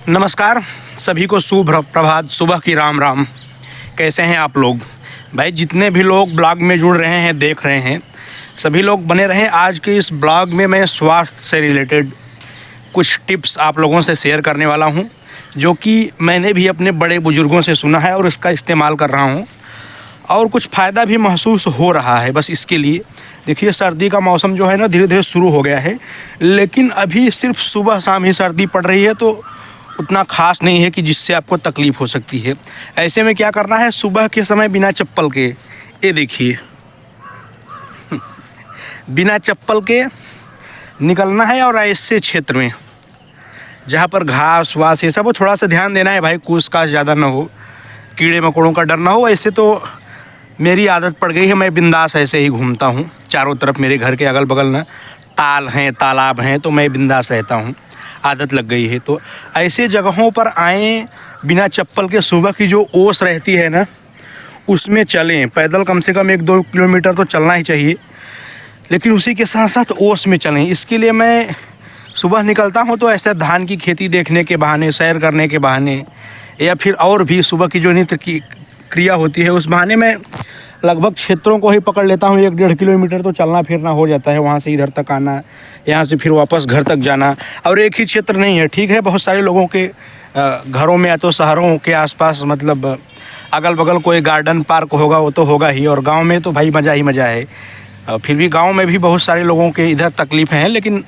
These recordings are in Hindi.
नमस्कार सभी को, शुभ प्रभात, सुबह की राम राम। कैसे हैं आप लोग? भाई जितने भी लोग ब्लॉग में जुड़ रहे हैं, देख रहे हैं, सभी लोग बने रहें। आज के इस ब्लॉग में मैं स्वास्थ्य से रिलेटेड कुछ टिप्स आप लोगों से शेयर करने वाला हूं, जो कि मैंने भी अपने बड़े बुजुर्गों से सुना है और इसका इस्तेमाल कर रहा हूं और कुछ फ़ायदा भी महसूस हो रहा है। बस इसके लिए देखिए, सर्दी का मौसम जो है ना धीरे धीरे शुरू हो गया है, लेकिन अभी सिर्फ सुबह शाम ही सर्दी पड़ रही है, तो उतना ख़ास नहीं है कि जिससे आपको तकलीफ़ हो सकती है। ऐसे में क्या करना है, सुबह के समय बिना चप्पल के, ये देखिए बिना चप्पल के निकलना है और ऐसे क्षेत्र में जहाँ पर घास वास ये सब वो थोड़ा सा ध्यान देना है भाई, कूस कास ज़्यादा ना हो, कीड़े मकोड़ों का डर ना हो। ऐसे तो मेरी आदत पड़ गई है, मैं बिंदास ऐसे ही घूमता हूँ। चारों तरफ मेरे घर के अगल बगल ना ताल हैं, तालाब हैं, तो मैं बिंदास रहता हूँ, आदत लग गई है। तो ऐसे जगहों पर आएँ बिना चप्पल के, सुबह की जो ओस रहती है ना उसमें चलें। पैदल कम से कम 1-2 किलोमीटर तो चलना ही चाहिए, लेकिन उसी के साथ साथ ओस में चलें। इसके लिए मैं सुबह निकलता हूँ तो ऐसे धान की खेती देखने के बहाने, सैर करने के बहाने, या फिर और भी सुबह की जो नित्य की क्रिया होती है उस बहाने में लगभग क्षेत्रों को ही पकड़ लेता हूँ। 1-1.5 किलोमीटर तो चलना फिरना हो जाता है, वहाँ से इधर तक आना, यहाँ से फिर वापस घर तक जाना। और एक ही क्षेत्र नहीं है, ठीक है, बहुत सारे लोगों के घरों में या तो शहरों के आसपास मतलब अगल बगल कोई गार्डन पार्क होगा, वो तो होगा ही। और गांव में तो भाई मज़ा ही मज़ा है। फिर भी गांव में भी बहुत सारे लोगों के इधर तकलीफ़ें हैं, लेकिन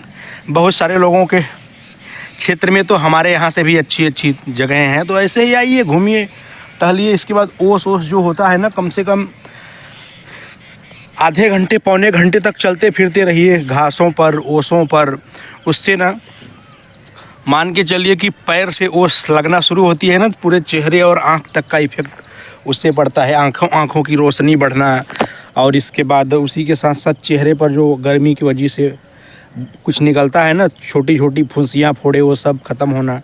बहुत सारे लोगों के क्षेत्र में तो हमारे यहाँ से भी अच्छी अच्छी जगहें हैं। तो ऐसे ही आइए, घूमिए, टहलिए। इसके बाद ओस जो होता है ना, कम से कम आधे घंटे पौने घंटे तक चलते फिरते रहिए घासों पर, ओसों पर। उससे ना मान के चलिए कि पैर से ओस लगना शुरू होती है ना, पूरे चेहरे और आँख तक का इफेक्ट उससे पड़ता है। आँखों की रोशनी बढ़ना, और इसके बाद उसी के साथ साथ चेहरे पर जो गर्मी की वजह से कुछ निकलता है ना, छोटी छोटी फुंसियाँ, फोड़े, वो सब ख़त्म होना,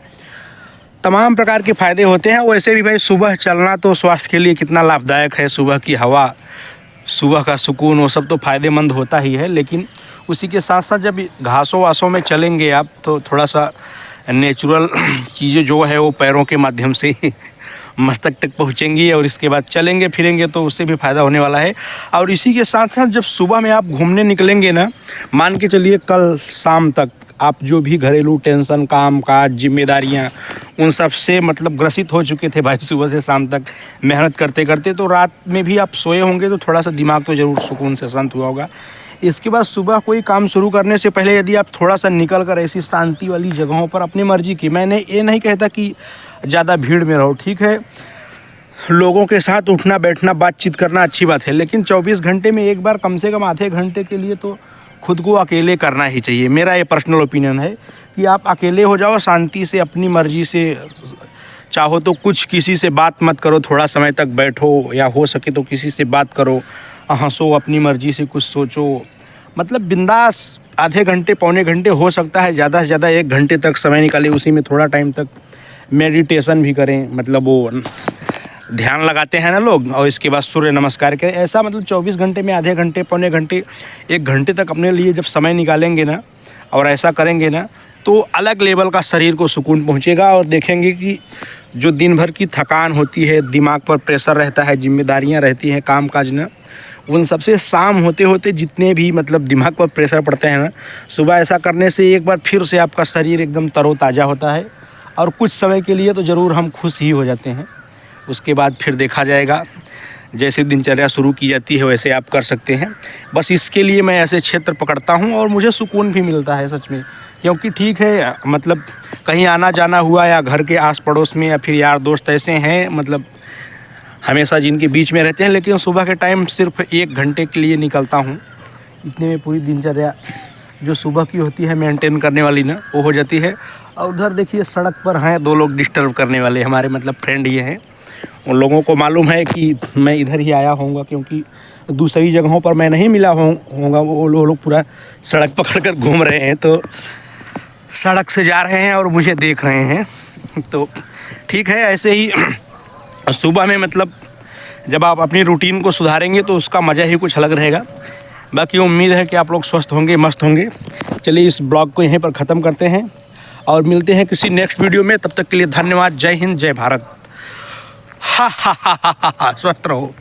तमाम प्रकार के फ़ायदे होते हैं। वैसे भी भाई सुबह चलना तो स्वास्थ्य के लिए कितना लाभदायक है। सुबह की हवा, सुबह का सुकून, वो सब तो फ़ायदेमंद होता ही है। लेकिन उसी के साथ साथ जब घासों वासों में चलेंगे आप, तो थोड़ा सा नेचुरल चीज़ें जो है वो पैरों के माध्यम से मस्तक तक पहुँचेंगी, और इसके बाद चलेंगे फिरेंगे तो उससे भी फ़ायदा होने वाला है। और इसी के साथ साथ जब सुबह में आप घूमने निकलेंगे ना, मान के चलिए कल शाम तक आप जो भी घरेलू टेंशन, काम काज, जिम्मेदारियां, उन सब से मतलब ग्रसित हो चुके थे भाई सुबह से शाम तक मेहनत करते करते, तो रात में भी आप सोए होंगे तो थोड़ा सा दिमाग तो ज़रूर सुकून से शांत हुआ होगा। इसके बाद सुबह कोई काम शुरू करने से पहले यदि आप थोड़ा सा निकल कर ऐसी शांति वाली जगहों पर अपनी मर्जी की, मैंने ये नहीं कहता कि ज़्यादा भीड़ में रहो, ठीक है, लोगों के साथ उठना बैठना बातचीत करना अच्छी बात है, लेकिन 24 घंटे में एक बार कम से कम आधे घंटे के लिए तो खुद को अकेले करना ही चाहिए। मेरा ये पर्सनल ओपिनियन है कि आप अकेले हो जाओ, शांति से अपनी मर्जी से, चाहो तो कुछ किसी से बात मत करो, थोड़ा समय तक बैठो, या हो सके तो किसी से बात करो, हंसो, अपनी मर्जी से कुछ सोचो, मतलब बिंदास। आधे घंटे पौने घंटे, हो सकता है ज़्यादा से ज़्यादा 1 घंटे तक समय निकालें, उसी में थोड़ा टाइम तक मेडिटेशन भी करें, मतलब वो ध्यान लगाते हैं ना लोग, और इसके बाद सूर्य नमस्कार करें। ऐसा मतलब 24 घंटे में आधे घंटे पौने घंटे 1 घंटे तक अपने लिए जब समय निकालेंगे ना, और ऐसा करेंगे ना, तो अलग लेवल का शरीर को सुकून पहुंचेगा। और देखेंगे कि जो दिन भर की थकान होती है, दिमाग पर प्रेशर रहता है, जिम्मेदारियां रहती हैं, काम काज ना, उन सबसे शाम होते होते जितने भी मतलब दिमाग पर प्रेशर पड़ते हैं ना, सुबह ऐसा करने से एक बार फिर से आपका शरीर एकदम तरोताज़ा होता है, और कुछ समय के लिए तो ज़रूर हम खुश ही हो जाते हैं। उसके बाद फिर देखा जाएगा, जैसे दिनचर्या शुरू की जाती है वैसे आप कर सकते हैं। बस इसके लिए मैं ऐसे क्षेत्र पकड़ता हूँ और मुझे सुकून भी मिलता है सच में, क्योंकि ठीक है मतलब कहीं आना जाना हुआ, या घर के आस पड़ोस में, या फिर यार दोस्त ऐसे हैं मतलब हमेशा जिनके बीच में रहते हैं, लेकिन सुबह के टाइम सिर्फ 1 घंटे के लिए निकलता हूँ। इतने में पूरी दिनचर्या जो सुबह की होती है मेंटेन करने वाली ना, वो हो जाती है। और उधर देखिए सड़क पर हैं 2 लोग डिस्टर्ब करने वाले, हमारे मतलब फ्रेंड ये हैं। उन लोगों को मालूम है कि मैं इधर ही आया होऊंगा, क्योंकि दूसरी जगहों पर मैं नहीं मिला होऊंगा। वो लोग पूरा सड़क पकड़ कर घूम रहे हैं, तो सड़क से जा रहे हैं और मुझे देख रहे हैं। तो ठीक है, ऐसे ही सुबह में मतलब जब आप अपनी रूटीन को सुधारेंगे तो उसका मज़ा ही कुछ अलग रहेगा। बाकी उम्मीद है कि आप लोग स्वस्थ होंगे, मस्त होंगे। चलिए इस ब्लॉग को यहीं पर ख़त्म करते हैं। और मिलते हैं किसी नेक्स्ट वीडियो में। तब तक के लिए धन्यवाद। जय हिंद, जय भारत। हा हा हा हा हा, स्वस्थ रहो।